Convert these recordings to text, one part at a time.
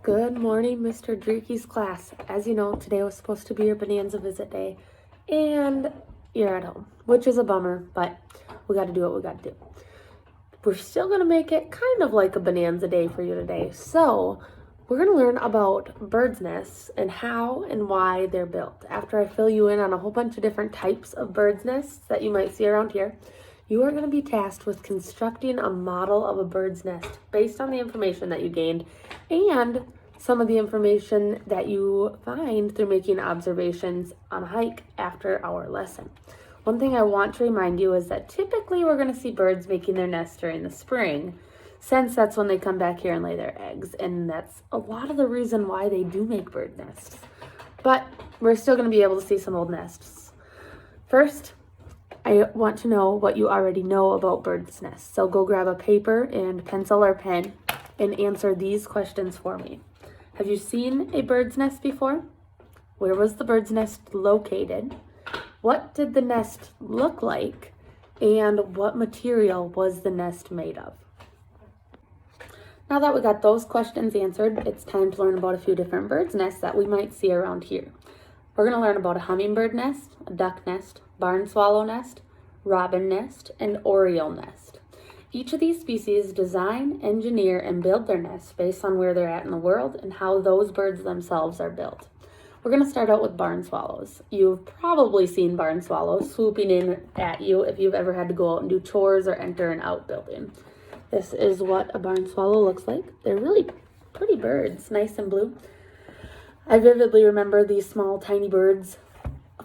Good morning, Mr. Dreeky's class. As you know, today was supposed to be your Bonanza visit day, and you're at home, which is a bummer, but we got to do what we got to do. We're still going to make it kind of like a Bonanza day for you today. So, we're going to learn about birds' nests and how and why they're built. After I fill you in on a whole bunch of different types of birds' nests that you might see around here, you are going to be tasked with constructing a model of a bird's nest based on the information that you gained and some of the information that you find through making observations on a hike after our lesson. One thing I want to remind you is that typically we're going to see birds making their nests during the spring, since that's when they come back here and lay their eggs, and that's a lot of the reason why they do make bird nests. But we're still going to be able to see some old nests. First, I want to know what you already know about bird's nests. So go grab a paper and pencil or pen and answer these questions for me. Have you seen a bird's nest before? Where was the bird's nest located? What did the nest look like? And what material was the nest made of? Now that we got those questions answered, it's time to learn about a few different bird's nests that we might see around here. We're going to learn about a hummingbird nest, a duck nest, barn swallow nest, robin nest, and oriole nest. Each of these species design, engineer, and build their nests based on where they're at in the world and how those birds themselves are built. We're going to start out with barn swallows. You've probably seen barn swallows swooping in at you if you've ever had to go out and do chores or enter an outbuilding. This is what a barn swallow looks like. They're really pretty birds, nice and blue. I vividly remember these small, tiny birds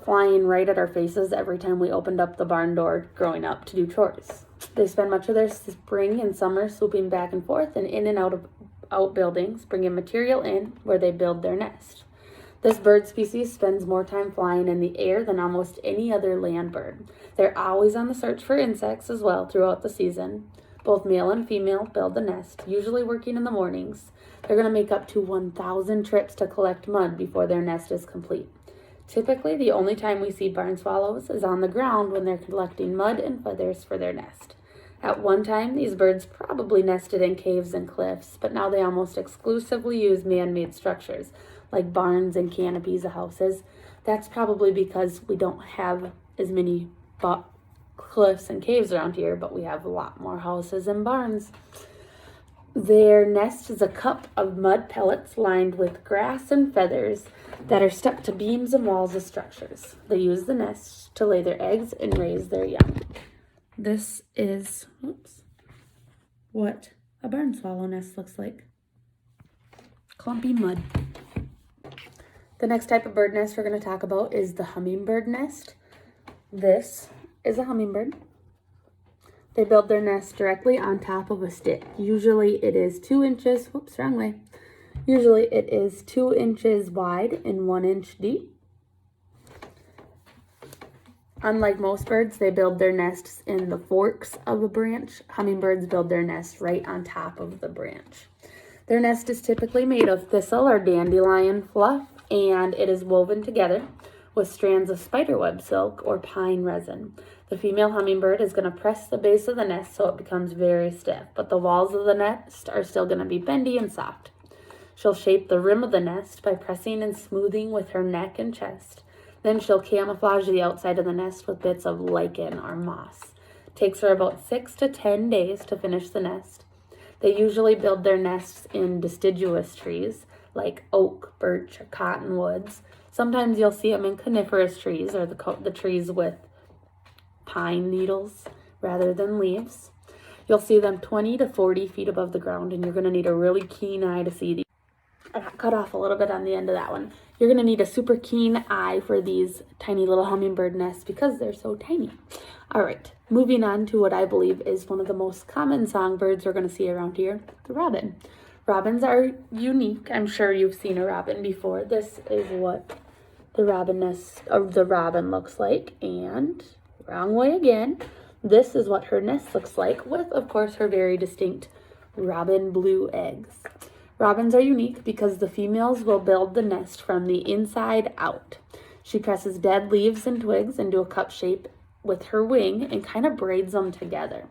flying right at our faces every time we opened up the barn door growing up to do chores. They spend much of their spring and summer swooping back and forth and in and out of outbuildings, bringing material in where they build their nest. This bird species spends more time flying in the air than almost any other land bird. They're always on the search for insects as well throughout the season. Both male and female build the nest, usually working in the mornings. They're going to make up to 1,000 trips to collect mud before their nest is complete. Typically, the only time we see barn swallows is on the ground when they're collecting mud and feathers for their nest. At one time, these birds probably nested in caves and cliffs, but now they almost exclusively use man-made structures, like barns and canopies of houses. That's probably because we don't have as many cliffs and caves around here, but we have a lot more houses and barns. Their nest is a cup of mud pellets lined with grass and feathers that are stuck to beams and walls of structures. They use the nest to lay their eggs and raise their young. This is what a barn swallow nest looks like. Clumpy mud. The next type of bird nest we're going to talk about is the hummingbird nest. This is a hummingbird. They build their nest directly on top of a stick. Usually it is 2 inches, Usually it is 2 inches wide and 1 inch deep. Unlike most birds, they build their nests in the forks of a branch. Hummingbirds build their nest right on top of the branch. Their nest is typically made of thistle or dandelion fluff, and it is woven together with strands of spiderweb silk or pine resin. The female hummingbird is going to press the base of the nest so it becomes very stiff, but the walls of the nest are still going to be bendy and soft. She'll shape the rim of the nest by pressing and smoothing with her neck and chest. Then she'll camouflage the outside of the nest with bits of lichen or moss. It takes her about 6 to 10 days to finish the nest. They usually build their nests in deciduous trees like oak, birch, or cottonwoods. Sometimes you'll see them in coniferous trees or the trees with pine needles rather than leaves. You'll see them 20 to 40 feet above the ground, and you're going to need a really keen eye to see these. I got cut off a little bit on the end of that one. You're going to need a super keen eye for these tiny little hummingbird nests because they're so tiny. All right, moving on to what I believe is one of the most common songbirds we're going to see around here, the robin. Robins are unique. I'm sure you've seen a robin before. This is what the robin nest of the robin looks like, and wrong way again. This is what her nest looks like with, of course, her very distinct robin blue eggs. Robins are unique because the females will build the nest from the inside out. She presses dead leaves and twigs into a cup shape with her wing and kind of braids them together.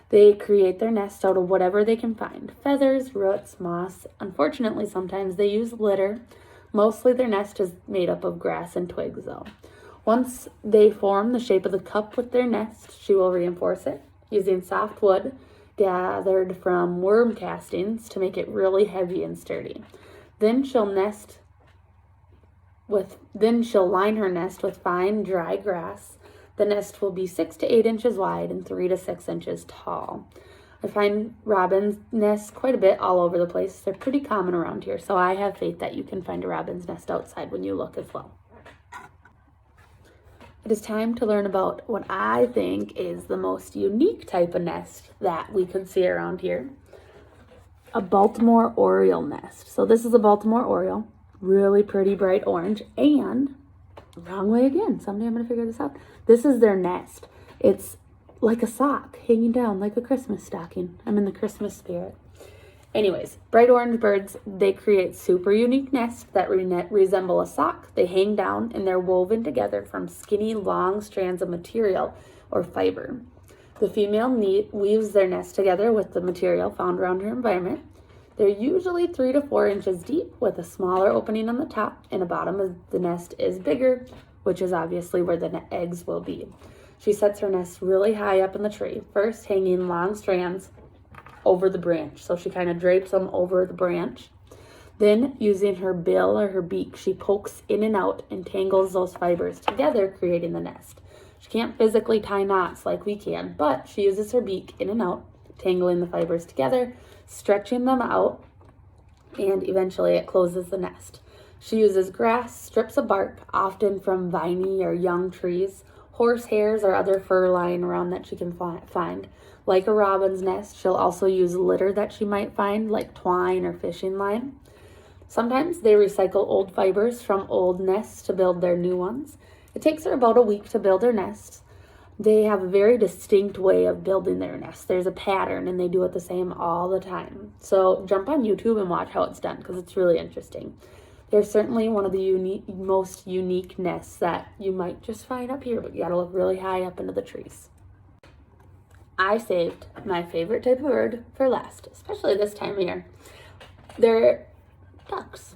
They create their nest out of whatever they can find. Feathers, roots, moss. Unfortunately, sometimes they use litter. Mostly their nest is made up of grass and twigs though. Once they form the shape of the cup with their nest, she will reinforce it using soft wood gathered from worm castings to make it really heavy and sturdy. Then she'll line her nest with fine, dry grass. The nest will be 6 to 8 inches wide and 3 to 6 inches tall. I find robin's nests quite a bit all over the place. They're pretty common around here, so I have faith that you can find a robin's nest outside when you look as well. It is time to learn about what I think is the most unique type of nest that we could see around here. A Baltimore Oriole nest. So this is a Baltimore Oriole. Really pretty bright orange. And, wrong way again. Someday I'm going to figure this out. This is their nest. It's like a sock hanging down like a Christmas stocking. I'm in the Christmas spirit. Anyways, bright orange birds, they create super unique nests that resemble a sock. They hang down and they're woven together from skinny, long strands of material or fiber. The female weaves their nest together with the material found around her environment. They're usually 3 to 4 inches deep with a smaller opening on the top, and the bottom of the nest is bigger, which is obviously where the eggs will be. She sets her nest really high up in the tree, first hanging long strands over the branch. So she kind of drapes them over the branch. Then, using her bill or her beak, she pokes in and out and tangles those fibers together, creating the nest. She can't physically tie knots like we can, but she uses her beak in and out, tangling the fibers together, stretching them out, and eventually it closes the nest. She uses grass, strips of bark, often from viney or young trees, horse hairs or other fur lying around that she can find. Like a robin's nest, she'll also use litter that she might find, like twine or fishing line. Sometimes they recycle old fibers from old nests to build their new ones. It takes her about a week to build her nests. They have a very distinct way of building their nests. There's a pattern and they do it the same all the time. So jump on YouTube and watch how it's done because it's really interesting. They're certainly one of the most unique nests that you might just find up here, but you gotta look really high up into the trees. I saved my favorite type of bird for last, especially this time of year. They're ducks.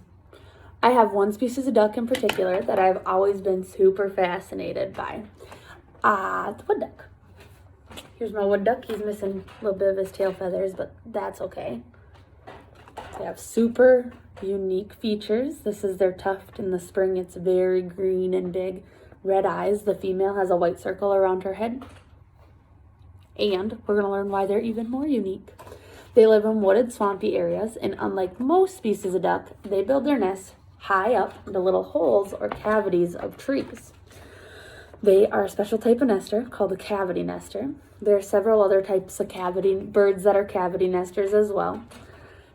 I have one species of duck in particular that I've always been super fascinated by. The wood duck. Here's my wood duck. He's missing a little bit of his tail feathers, but that's okay. They have super unique features. This is their tuft. In the spring, it's very green and big. Red eyes. The female has a white circle around her head. And we're going to learn why they're even more unique. They live in wooded, swampy areas, and unlike most species of duck, they build their nests high up into little holes or cavities of trees. They are a special type of nester called a cavity nester. There are several other types of birds that are cavity nesters as well.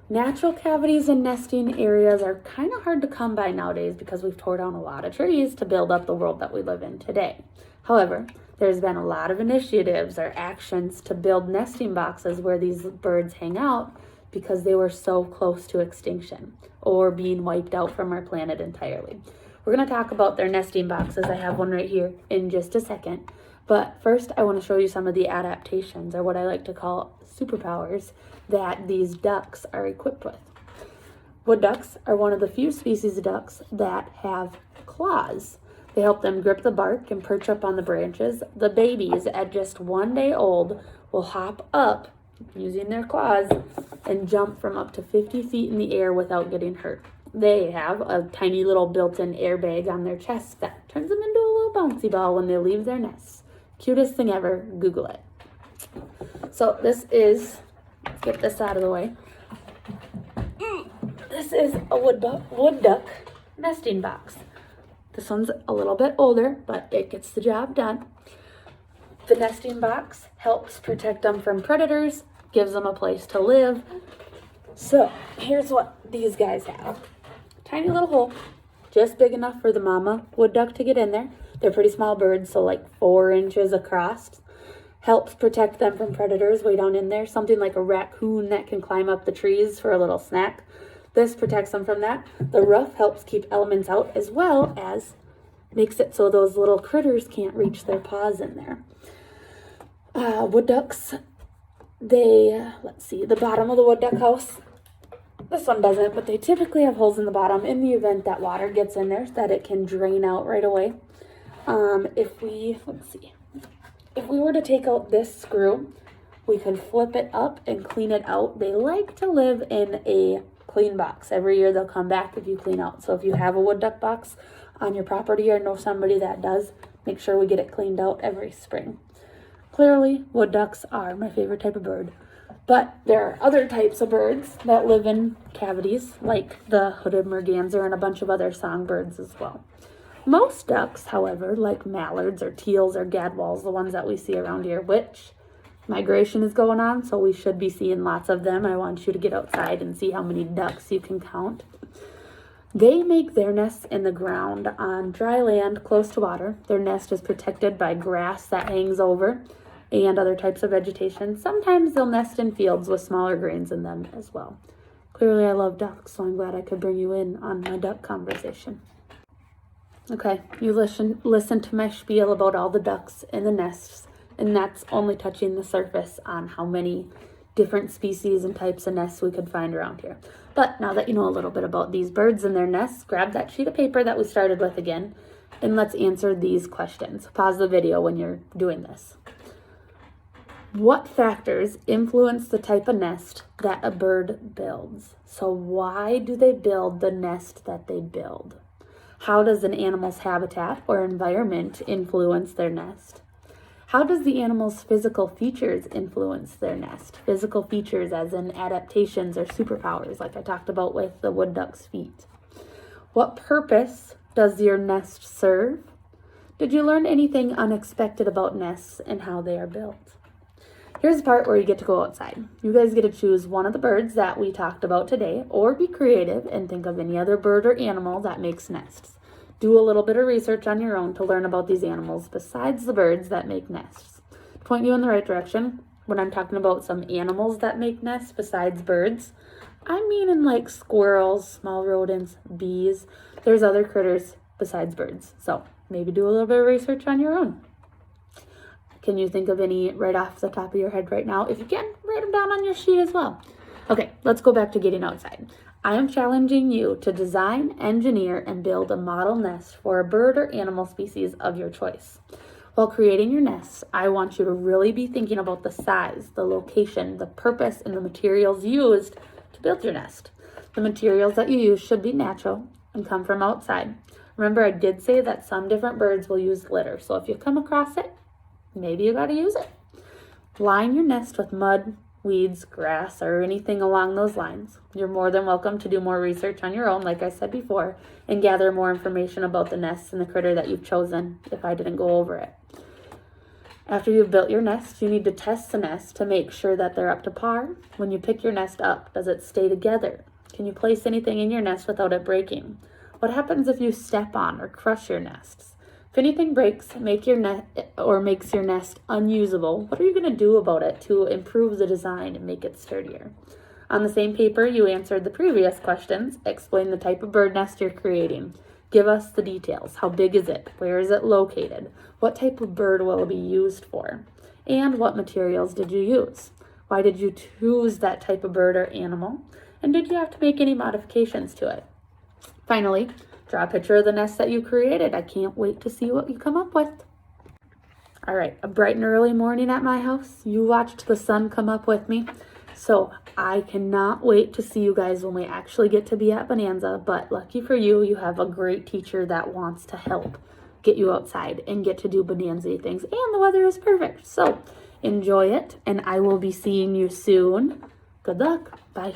Natural cavities in nesting areas are kind of hard to come by nowadays because we've tore down a lot of trees to build up the world that we live in today. However, there's been a lot of initiatives or actions to build nesting boxes where these birds hang out because they were so close to extinction or being wiped out from our planet entirely. We're going to talk about their nesting boxes. I have one right here in just a second. But first, I want to show you some of the adaptations, or what I like to call superpowers, that these ducks are equipped with. Wood ducks are one of the few species of ducks that have claws. They help them grip the bark and perch up on the branches. The babies, at just 1 day old, will hop up using their claws and jump from up to 50 feet in the air without getting hurt. They have a tiny little built-in airbag on their chest that turns them into a little bouncy ball when they leave their nests. Cutest thing ever. Google it. So let's get this out of the way. This is a wood duck nesting box. This one's a little bit older, but it gets the job done. The nesting box helps protect them from predators, gives them a place to live. So here's what these guys have. Tiny little hole, just big enough for the mama wood duck to get in there. They're pretty small birds, so like 4 inches across. Helps protect them from predators way down in there. Something like a raccoon that can climb up the trees for a little snack. This protects them from that. The roof helps keep elements out, as well as makes it so those little critters can't reach their paws in there. Wood ducks let's see, the bottom of the wood duck house, this one doesn't, but they typically have holes in the bottom in the event that water gets in there so that it can drain out right away. If we were to take out this screw, we could flip it up and clean it out. They like to live in a clean box. Every year they'll come back if you clean out. So if you have a wood duck box on your property or know somebody that does, make sure we get it cleaned out every spring. Clearly, wood ducks are my favorite type of bird, but there are other types of birds that live in cavities, like the hooded merganser and a bunch of other songbirds as well. Most ducks, however, like mallards or teals or gadwalls, the ones that we see around here, which migration is going on, so we should be seeing lots of them. I want you to get outside and see how many ducks you can count. They make their nests in the ground on dry land close to water. Their nest is protected by grass that hangs over and other types of vegetation. Sometimes they'll nest in fields with smaller grains in them as well. Clearly I love ducks, so I'm glad I could bring you in on my duck conversation. Okay, you listen to my spiel about all the ducks in the nests, and that's only touching the surface on how many different species and types of nests we could find around here. But now that you know a little bit about these birds and their nests, grab that sheet of paper that we started with again, and let's answer these questions. Pause the video when you're doing this. What factors influence the type of nest that a bird builds? So why do they build the nest that they build? How does an animal's habitat or environment influence their nest? How does the animal's physical features influence their nest? Physical features as in adaptations or superpowers, like I talked about with the wood duck's feet. What purpose does your nest serve? Did you learn anything unexpected about nests and how they are built? Here's the part where you get to go outside. You guys get to choose one of the birds that we talked about today, or be creative and think of any other bird or animal that makes nests. Do a little bit of research on your own to learn about these animals besides the birds that make nests. To point you in the right direction, when I'm talking about some animals that make nests besides birds, I'm meaning like squirrels, small rodents, bees. There's other critters besides birds. So maybe do a little bit of research on your own. Can you think of any right off the top of your head right now? If you can, write them down on your sheet as well. Okay, let's go back to getting outside. I am challenging you to design, engineer, and build a model nest for a bird or animal species of your choice. While creating your nests, I want you to really be thinking about the size, the location, the purpose, and the materials used to build your nest. The materials that you use should be natural and come from outside. Remember, I did say that some different birds will use litter, so if you come across it, maybe you gotta use it. Line your nest with mud, weeds, grass, or anything along those lines. You're more than welcome to do more research on your own, like I said before, and gather more information about the nest and the critter that you've chosen if I didn't go over it. After you've built your nest, you need to test the nest to make sure that they're up to par. When you pick your nest up, does it stay together? Can you place anything in your nest without it breaking? What happens if you step on or crush your nests? If anything breaks, makes your nest unusable, what are you going to do about it to improve the design and make it sturdier? On the same paper, you answered the previous questions. Explain the type of bird nest you're creating. Give us the details. How big is it? Where is it located? What type of bird will it be used for? And what materials did you use? Why did you choose that type of bird or animal? And did you have to make any modifications to it? Finally, draw a picture of the nest that you created. I can't wait to see what you come up with. All right, a bright and early morning at my house. You watched the sun come up with me. So I cannot wait to see you guys when we actually get to be at Bonanza. But lucky for you, you have a great teacher that wants to help get you outside and get to do Bonanza things. And the weather is perfect. So enjoy it, and I will be seeing you soon. Good luck. Bye.